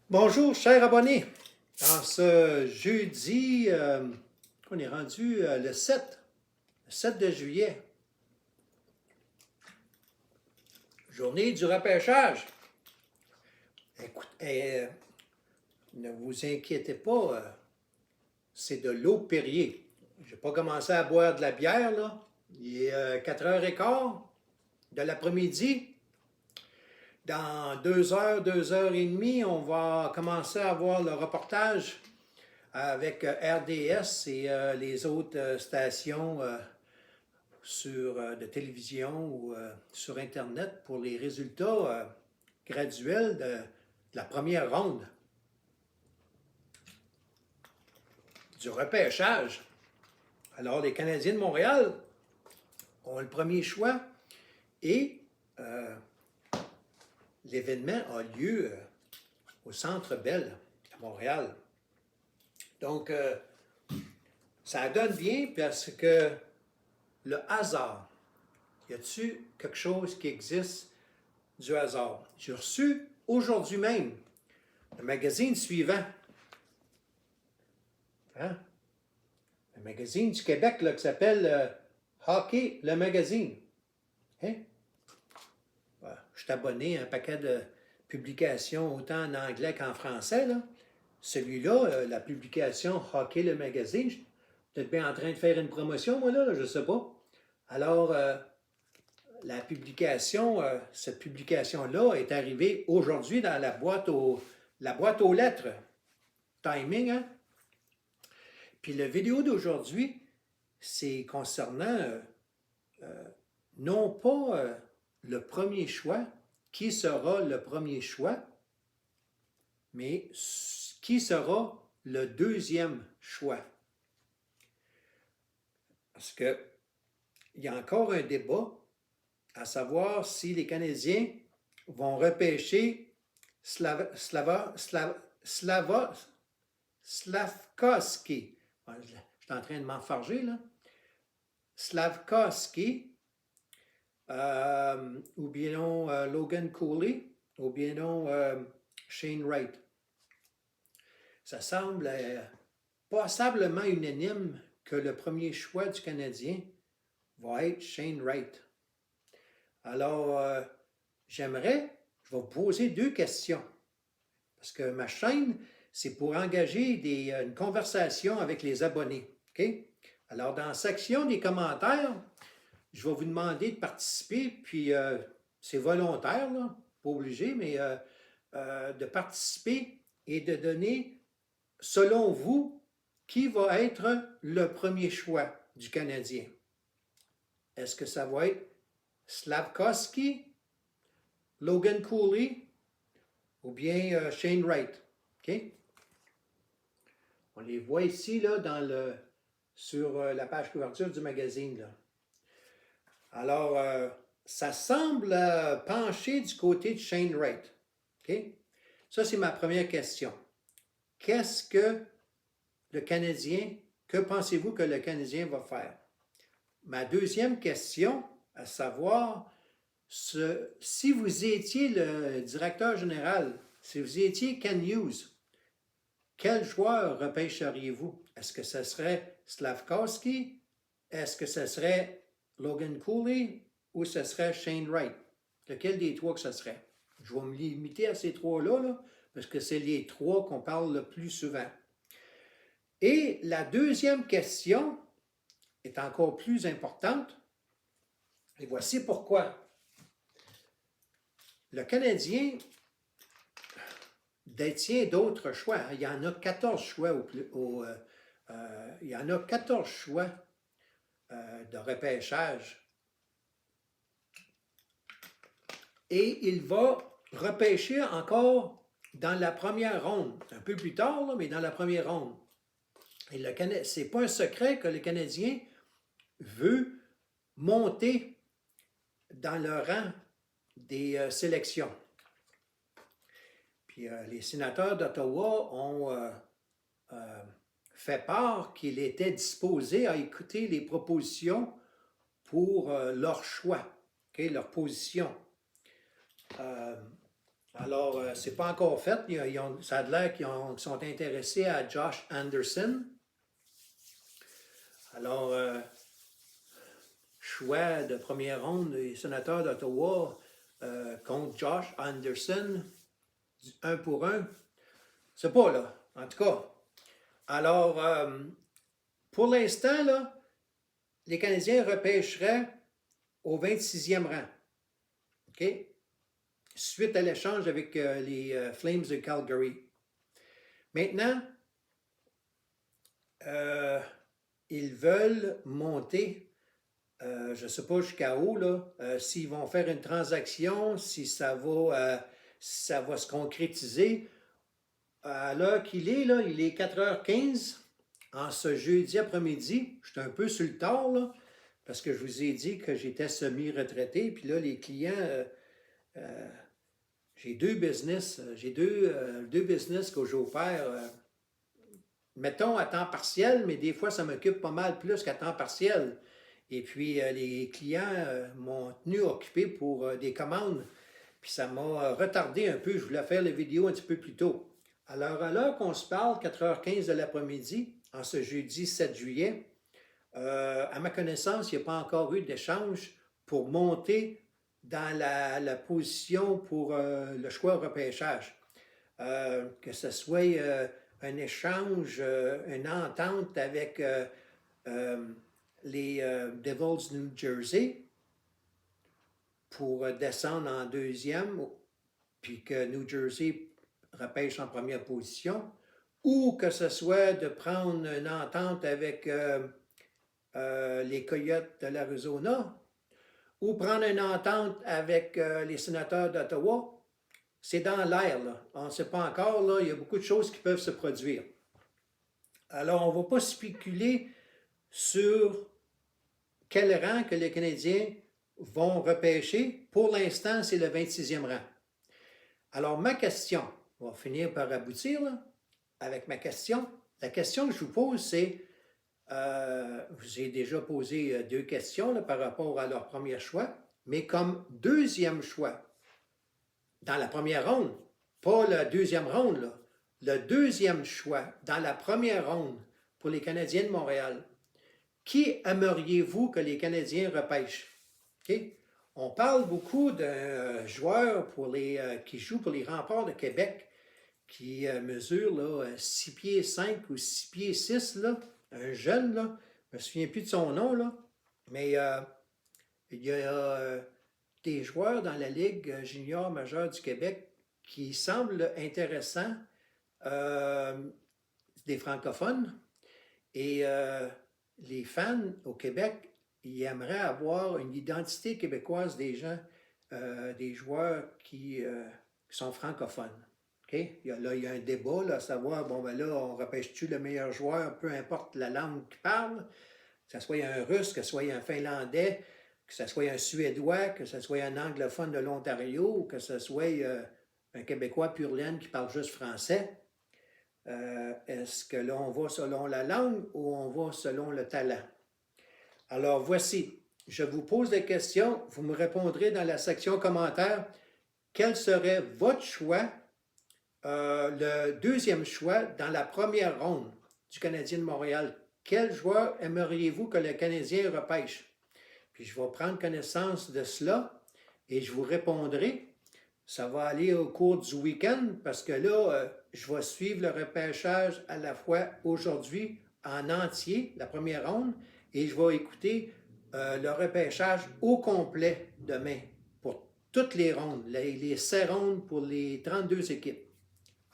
Bonjour, chers abonnés. En ce jeudi, on est rendu le 7 de juillet, journée du repêchage. Écoute, ne vous inquiétez pas, c'est de l'eau Perrier. Je n'ai pas commencé à boire de la bière, là. Il est 4h15 de l'après-midi. Dans 2 heures, 2 heures et demie, on va commencer à voir le reportage avec RDS et les autres stations de télévision ou sur Internet pour les résultats graduels de la première ronde du repêchage. Alors, les Canadiens de Montréal ont le premier choix et l'événement a lieu au Centre Bell à Montréal. Donc, ça donne bien parce que le hasard, y a-t-il quelque chose qui existe du hasard? J'ai reçu aujourd'hui même le magazine suivant. Hein? Un magazine du Québec là, qui s'appelle Hockey, le magazine. Hein? Je suis abonné à un paquet de publications autant en anglais qu'en français. Là. Celui-là, la publication Hockey, le magazine, je suis peut-être bien en train de faire une promotion, moi, là je ne sais pas. Alors, la publication, cette publication-là est arrivée aujourd'hui dans la boîte aux lettres. Timing, hein? Puis la vidéo d'aujourd'hui, c'est concernant non pas le premier choix, qui sera le premier choix, mais qui sera le deuxième choix. Parce que il y a encore un débat à savoir si les Canadiens vont repêcher Slavkovski. Je suis en train de m'enfarger, là. Slavkovski, ou bien non Logan Cooley, ou bien non Shane Wright. Ça semble passablement unanime que le premier choix du Canadien va être Shane Wright. Alors, je vais vous poser 2 questions. Parce que ma chaîne, c'est pour engager une conversation avec les abonnés. Okay? Alors, dans la section des commentaires, je vais vous demander de participer, puis c'est volontaire, là, pas obligé, mais de participer et de donner, selon vous, qui va être le premier choix du Canadien. Est-ce que ça va être Slavkovski, Logan Cooley ou bien Shane Wright? Okay? On les voit ici là, sur la page couverture du magazine. Là. Alors, ça semble pencher du côté de Shane Wright. Okay? Ça, c'est ma première question. Qu'est-ce que le Canadien, que pensez-vous que le Canadien va faire? Ma deuxième question, à savoir, si vous étiez le directeur général, si vous étiez Ken Hughes, quel joueur repêcheriez-vous? Est-ce que ce serait Slavkovski? Est-ce que ce serait Logan Cooley? Ou ce serait Shane Wright? Lequel des trois que ce serait? Je vais me limiter à ces trois-là, là, parce que c'est les trois qu'on parle le plus souvent. Et la deuxième question est encore plus importante. Et voici pourquoi. Le Canadien détient d'autres choix. Il y en a 14 choix il y en a 14 choix de repêchage. Et il va repêcher encore dans la première ronde. Un peu plus tard, là, mais dans la première ronde. Et ce n'est pas un secret que le Canadien veut monter dans le rang des sélections. Puis les sénateurs d'Ottawa ont fait part qu'il était disposé à écouter les propositions pour leur choix, okay, leur position. Alors, c'est pas encore fait. Ça a l'air qu'ils sont intéressés à Josh Anderson. Alors, choix de première ronde des sénateurs d'Ottawa contre Josh Anderson, 1 pour 1. C'est pas là, en tout cas. Alors, pour l'instant, là, les Canadiens repêcheraient au 26e rang. OK? Suite à l'échange avec les Flames de Calgary. Maintenant, ils veulent monter, je ne sais pas jusqu'à où, s'ils vont faire une transaction, si ça va se concrétiser. À l'heure qu'il est, là, il est 4h15 en ce jeudi après-midi. Je suis un peu sur le tard, là, parce que je vous ai dit que j'étais semi-retraité. Puis là, les clients, j'ai deux business. J'ai deux business que j'opère. Mettons à temps partiel, mais des fois, ça m'occupe pas mal plus qu'à temps partiel. Et puis, les clients m'ont tenu occupé pour des commandes. Puis ça m'a retardé un peu. Je voulais faire la vidéo un petit peu plus tôt. Alors, à l'heure qu'on se parle, 4h15 de l'après-midi, en ce jeudi 7 juillet, à ma connaissance, il n'y a pas encore eu d'échange pour monter dans la position pour le choix au repêchage. Que ce soit un échange, une entente avec les Devils New Jersey pour descendre en deuxième, puis que New Jersey repêche en première position, ou que ce soit de prendre une entente avec les Coyotes de l'Arizona, ou prendre une entente avec les sénateurs d'Ottawa. C'est dans l'air, là. On ne sait pas encore, là. Il y a beaucoup de choses qui peuvent se produire. Alors, on ne va pas spéculer sur quel rang que les Canadiens vont repêcher. Pour l'instant, c'est le 26e rang. Alors, ma question, on va finir par aboutir là, avec ma question. La question que je vous pose, c'est, j'ai déjà posé deux questions là, par rapport à leur premier choix, mais comme deuxième choix, dans la première ronde, pas la deuxième ronde, là, le deuxième choix dans la première ronde pour les Canadiens de Montréal, qui aimeriez-vous que les Canadiens repêchent? Okay? On parle beaucoup d'un joueur qui joue pour les Remparts de Québec, qui mesure là, 6 pieds 5 ou 6 pieds 6, là, un jeune, là, je ne me souviens plus de son nom, là, mais il y a des joueurs dans la Ligue junior majeure du Québec qui semblent intéressants, des francophones, et les fans au Québec, ils aimeraient avoir une identité québécoise des gens, des joueurs qui sont francophones. Okay? Il y a un débat là, à savoir, bon ben là, on repêche-tu le meilleur joueur, peu importe la langue qu'il parle, que ce soit un Russe, que ce soit un Finlandais, que ce soit un Suédois, que ce soit un anglophone de l'Ontario, ou que ce soit un Québécois pur laine qui parle juste français. Est-ce que là, on va selon la langue ou on va selon le talent? Alors, voici, je vous pose des questions, vous me répondrez dans la section commentaires. Quel serait votre choix, le deuxième choix dans la première ronde du Canadien de Montréal? Quel joueur aimeriez-vous que le Canadien repêche? Puis je vais prendre connaissance de cela et je vous répondrai. Ça va aller au cours du week-end parce que là, je vais suivre le repêchage à la fois aujourd'hui en entier, la première ronde, et je vais écouter le repêchage au complet demain pour toutes les rondes, les 16 rondes pour les 32 équipes.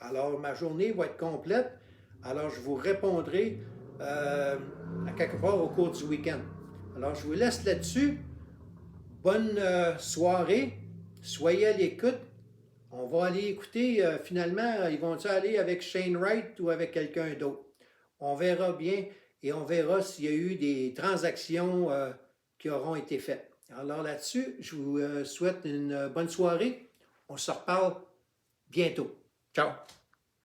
Alors, ma journée va être complète. Alors, je vous répondrai à quelque part au cours du week-end. Alors, je vous laisse là-dessus. Bonne soirée. Soyez à l'écoute. On va aller écouter, finalement, ils vont-ils aller avec Shane Wright ou avec quelqu'un d'autre? On verra bien et on verra s'il y a eu des transactions qui auront été faites. Alors là-dessus, je vous souhaite une bonne soirée. On se reparle bientôt. Ciao!